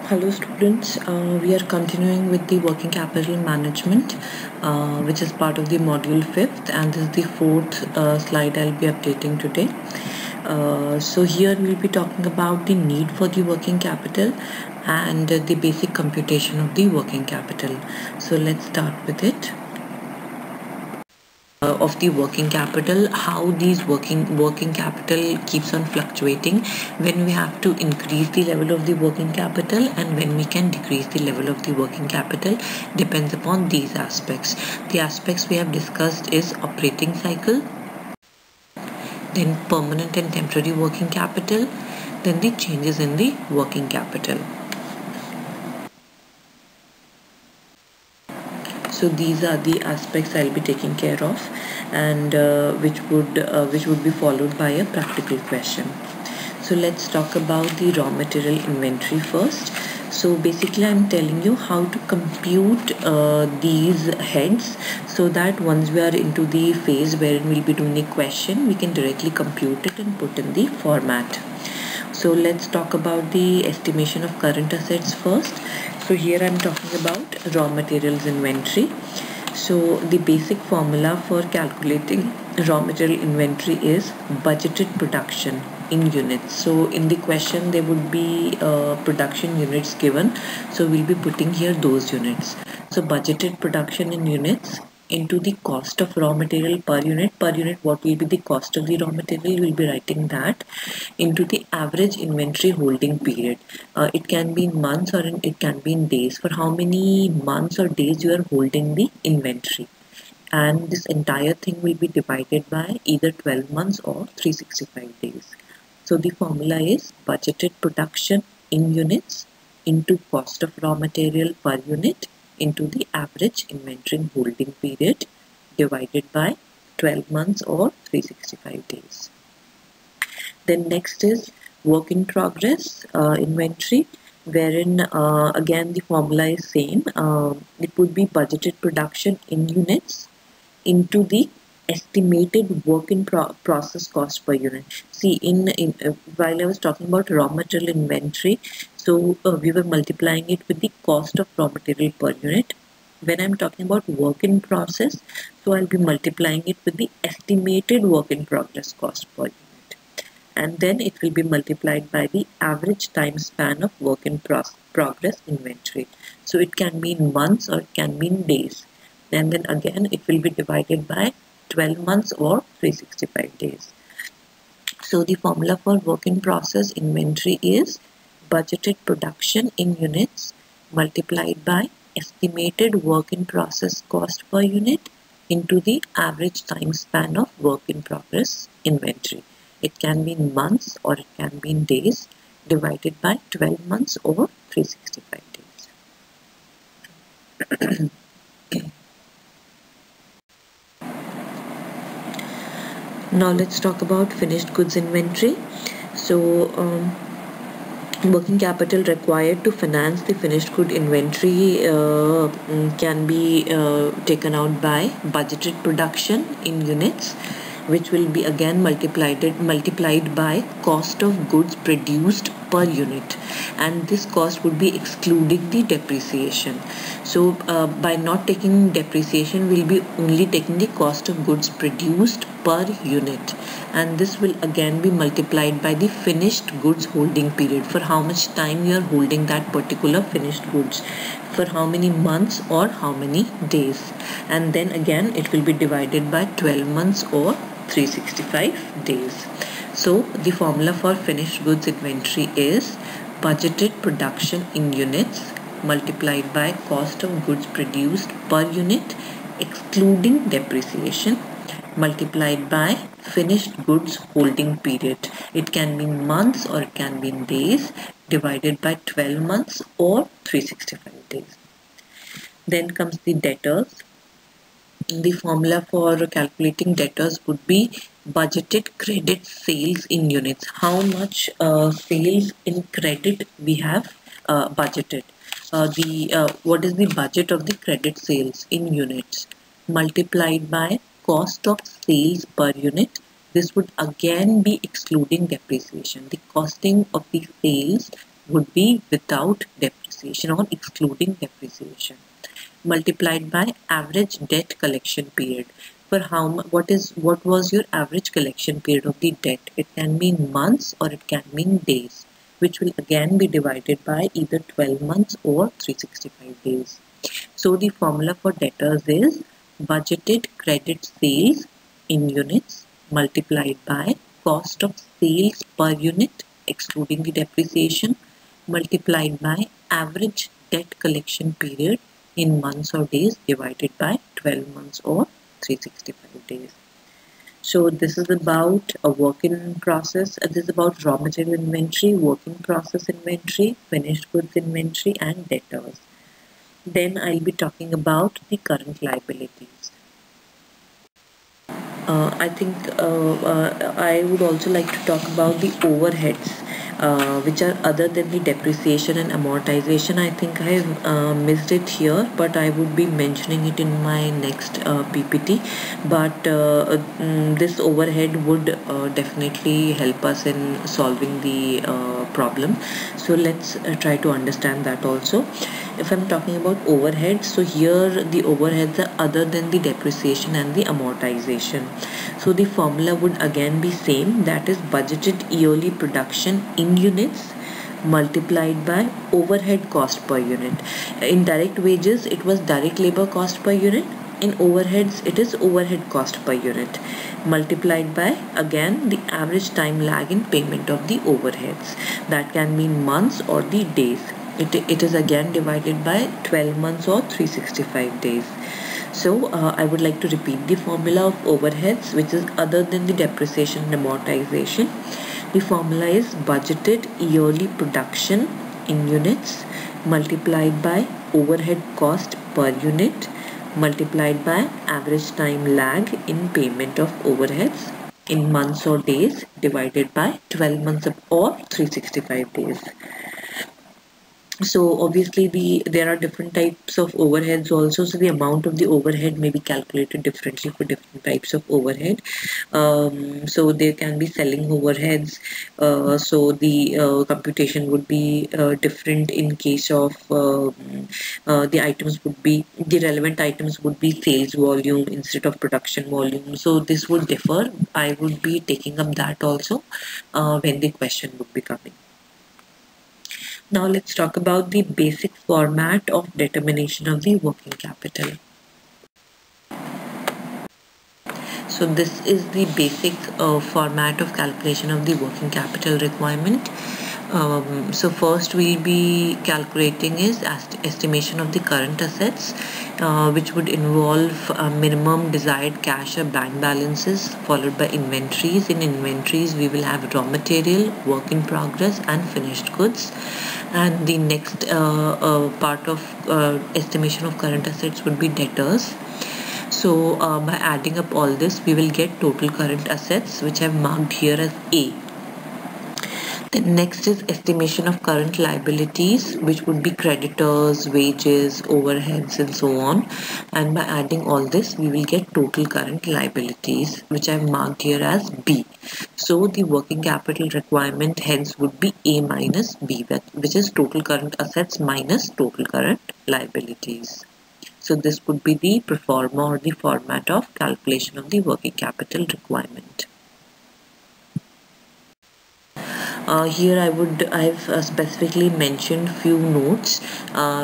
Hello students, we are continuing with the working capital management which is part of the module 5th, and this is the fourth slide I'll be updating today. So here we'll be talking about the need for the working capital and the basic computation of the working capital. So let's start with it. Of the working capital, how these working capital keeps on fluctuating, when we have to increase the level of the working capital and when we can decrease the level of the working capital depends upon these aspects. The aspects we have discussed is operating cycle, then permanent and temporary working capital, then the changes in the working capital. So these are the aspects I'll be taking care of, and which would be followed by a practical question. So let's talk about the raw material inventory first. So basically I'm telling you how to compute these heads, so that once we are into the phase wherein we'll be doing a question, we can directly compute it and put in the format. So let's talk about the estimation of current assets first. So here I'm talking about raw materials inventory. So the basic formula for calculating raw material inventory is budgeted production in units. So in the question there would be production units given. So we'll be putting here those units. So budgeted production in units into the cost of raw material per unit. Per unit, what will be the cost of the raw material? We'll be writing that into the average inventory holding period. It can be in months or it can be in days. For how many months or days you are holding the inventory. And this entire thing will be divided by either 12 months or 365 days. So the formula is budgeted production in units into cost of raw material per unit into the average inventory holding period divided by 12 months or 365 days. Then next is work in progress inventory, wherein again the formula is same. It would be budgeted production in units into the estimated work in process cost per unit. See, while I was talking about raw material inventory, so we were multiplying it with the cost of raw material per unit. When I'm talking about work in process, so I'll be multiplying it with the estimated work in progress cost per unit, and then it will be multiplied by the average time span of work in progress inventory. So it can be in months or it can be in days, and then again it will be divided by 12 months or 365 days. So the formula for work in process inventory is budgeted production in units multiplied by estimated work in process cost per unit into the average time span of work in progress inventory. It can be in months or it can be in days, divided by 12 months or 365 days. Now let's talk about finished goods inventory. So working capital required to finance the finished good inventory can be taken out by budgeted production in units, which will be again multiplied by cost of goods produced per unit, and this cost would be excluding the depreciation. So by not taking depreciation, we'll be only taking the cost of goods produced per unit, and this will again be multiplied by the finished goods holding period. For how much time you are holding that particular finished goods, for how many months or how many days, and then again it will be divided by 12 months or 365 days. So the formula for finished goods inventory is budgeted production in units multiplied by cost of goods produced per unit excluding depreciation multiplied by finished goods holding period. It can be in months or it can be in days, divided by 12 months or 365 days. Then comes the debtors. The formula for calculating debtors would be budgeted credit sales in units. How much sales in credit we have budgeted. What is the budget of the credit sales in units multiplied by cost of sales per unit. This would again be excluding depreciation. The costing of the sales would be without depreciation or excluding depreciation, multiplied by average debt collection period. For what was your average collection period of the debt? It can be in months or it can be in days, which will again be divided by either 12 months or 365 days. So the formula for debtors is budgeted credit sales in units multiplied by cost of sales per unit excluding the depreciation multiplied by average debt collection period in months or days divided by 12 months or 365 days. So this is about a work in process. This is about raw material inventory, work in process inventory, finished goods inventory, and debtors. Then I'll be talking about the current liabilities. I think I would also like to talk about the overheads, which are other than the depreciation and amortization. I think I've missed it here, but I would be mentioning it in my next PPT. But this overhead would definitely help us in solving the problem. So let's try to understand that also. If I'm talking about overheads, so here the overheads are other than the depreciation and the amortization. So the formula would again be same, that is budgeted yearly production in units multiplied by overhead cost per unit. In direct wages it was direct labor cost per unit, in overheads it is overhead cost per unit multiplied by again the average time lag in payment of the overheads, that can mean months or the days. It is again divided by 12 months or 365 days. So I would like to repeat the formula of overheads, which is other than the depreciation and amortization. The formula is budgeted yearly production in units multiplied by overhead cost per unit multiplied by average time lag in payment of overheads in months or days divided by 12 months or 365 days. So obviously there are different types of overheads also, so the amount of the overhead may be calculated differently for different types of overhead. So there can be selling overheads, so the computation would be different in case of the relevant items would be sales volume instead of production volume, so this would differ. I would be taking up that also when the question would be coming. Now let's talk about the basic format of determination of the working capital. So this is the basic format of calculation of the working capital requirement. So first we'll be calculating is estimation of the current assets, which would involve minimum desired cash or bank balances, followed by inventories. In inventories we will have raw material, work in progress, and finished goods. And the next part of estimation of current assets would be debtors. So by adding up all this we will get total current assets, which I have marked here as A. Then next is estimation of current liabilities, which would be creditors, wages, overheads, and so on. And by adding all this we will get total current liabilities, which I have marked here as B. So the working capital requirement hence would be A minus B, which is total current assets minus total current liabilities. So this would be the pro forma or the format of calculation of the working capital requirement. Here I've specifically mentioned few notes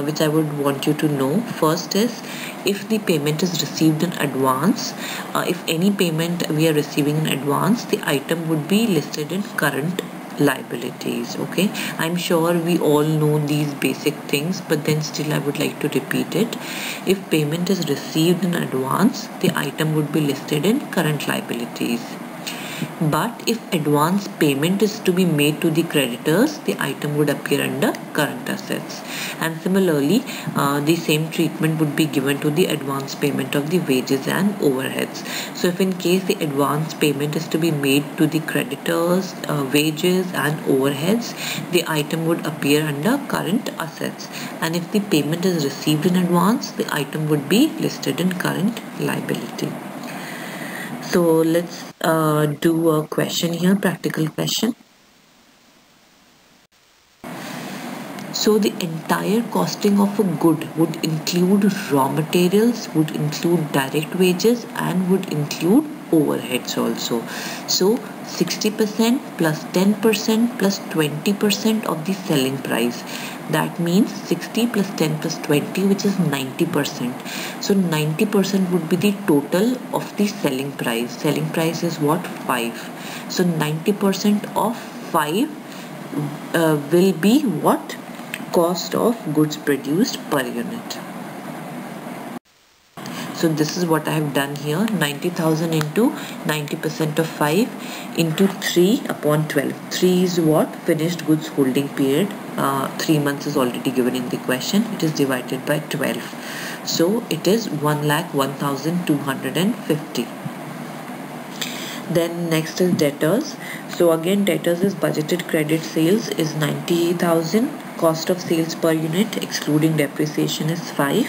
which I would want you to know. First is, if the payment is received in advance, if any payment we are receiving in advance, the item would be listed in current liabilities. Okay, I'm sure we all know these basic things, but then still I would like to repeat it. If payment is received in advance, the item would be listed in current liabilities. But if advance payment is to be made to the creditors, the item would appear under current assets. And similarly, the same treatment would be given to the advance payment of the wages and overheads. So if in case the advance payment is to be made to the creditors, wages and overheads, the item would appear under current assets. And if the payment is received in advance, the item would be listed in current liability. So let's do a question here, practical question. So the entire costing of a good would include raw materials, would include direct wages, and would include overheads also. So 60% plus 10% plus 20% of the selling price. That means 60 plus 10 plus 20, which is 90%. So 90% would be the total of the selling price. Selling price is what? 5. So 90% of 5 will be what? Cost of goods produced per unit. So this is what I have done here. 90,000 into 90% of 5 into 3 upon 12. 3 is what? Finished goods holding period. 3 months is already given in the question. It is divided by 12. So it is 1,01,250. Then next is debtors. So again, debtors is budgeted credit sales is 90,000. Cost of sales per unit excluding depreciation is 5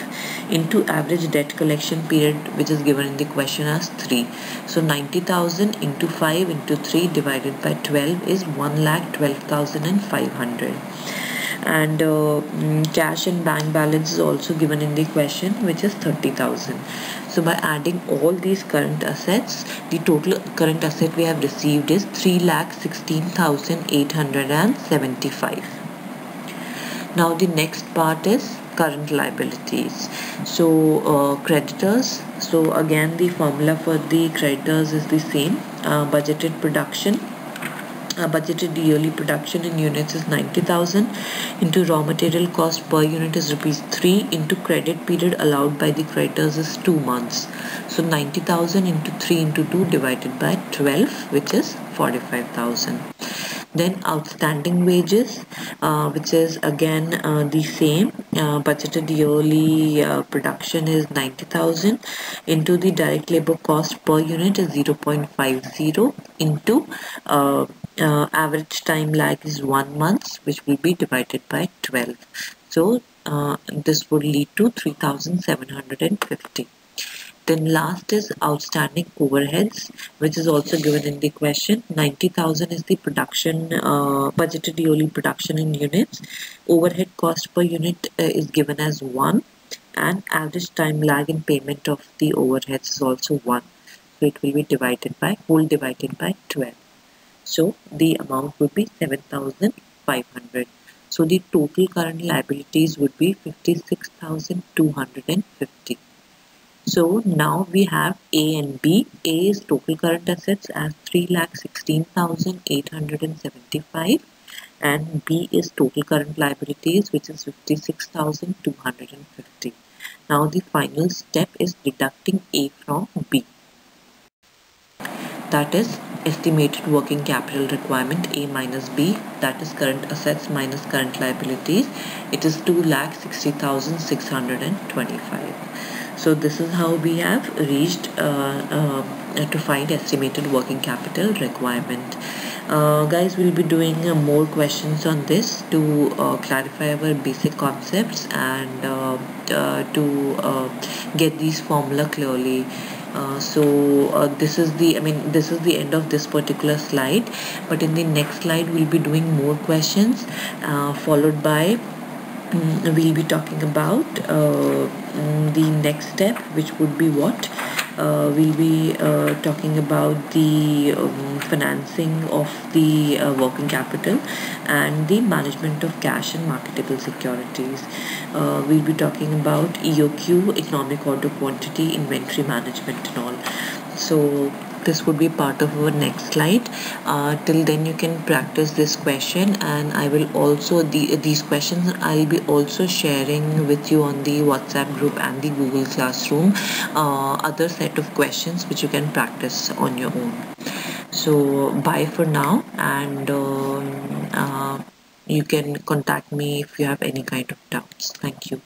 into average debt collection period, which is given in the question as 3. So 90,000 into 5 into 3 divided by 12 is 1,12,500. And cash and bank balance is also given in the question, which is 30,000. So by adding all these current assets, the total current asset we have received is 3,16,875. Now the next part is current liabilities. So creditors. So again, the formula for the creditors is the same. Budgeted production. Budgeted yearly production in units is 90,000 into raw material cost per unit is rupees 3 into credit period allowed by the creditors is 2 months. So 90,000 into 3 into 2 divided by 12, which is 45,000. Then outstanding wages, which is again the same. Budgeted yearly production is 90,000 into the direct labor cost per unit is 0.50 into average time lag is 1 month, which will be divided by 12. So this would lead to 3,750. Then last is outstanding overheads, which is also given in the question. 90,000 is the production, budgeted yearly production in units. Overhead cost per unit is given as 1, and average time lag in payment of the overheads is also 1. So it will be divided by 12. So the amount would be 7,500. So the total current liabilities would be 56,250. So now we have A and B. A is total current assets as 3,16,875 and B is total current liabilities, which is 56,250. Now the final step is deducting A from B. That is estimated working capital requirement A minus B, that is current assets minus current liabilities. It is 2,60,625. So this is how we have reached to find estimated working capital requirement. Guys, we'll be doing more questions on this to clarify our basic concepts and to get these formula clearly. This is the end of this particular slide, but in the next slide we'll be doing more questions followed by we'll be talking about the next step, which would be what? We'll be talking about the financing of the working capital and the management of cash and marketable securities. We'll be talking about EOQ, economic order quantity, inventory management and all. So this would be part of our next slide. Till then you can practice this question, and I will also these questions I'll be also sharing with you on the WhatsApp group and the Google Classroom, other set of questions which you can practice on your own. So bye for now, and you can contact me if you have any kind of doubts. Thank you.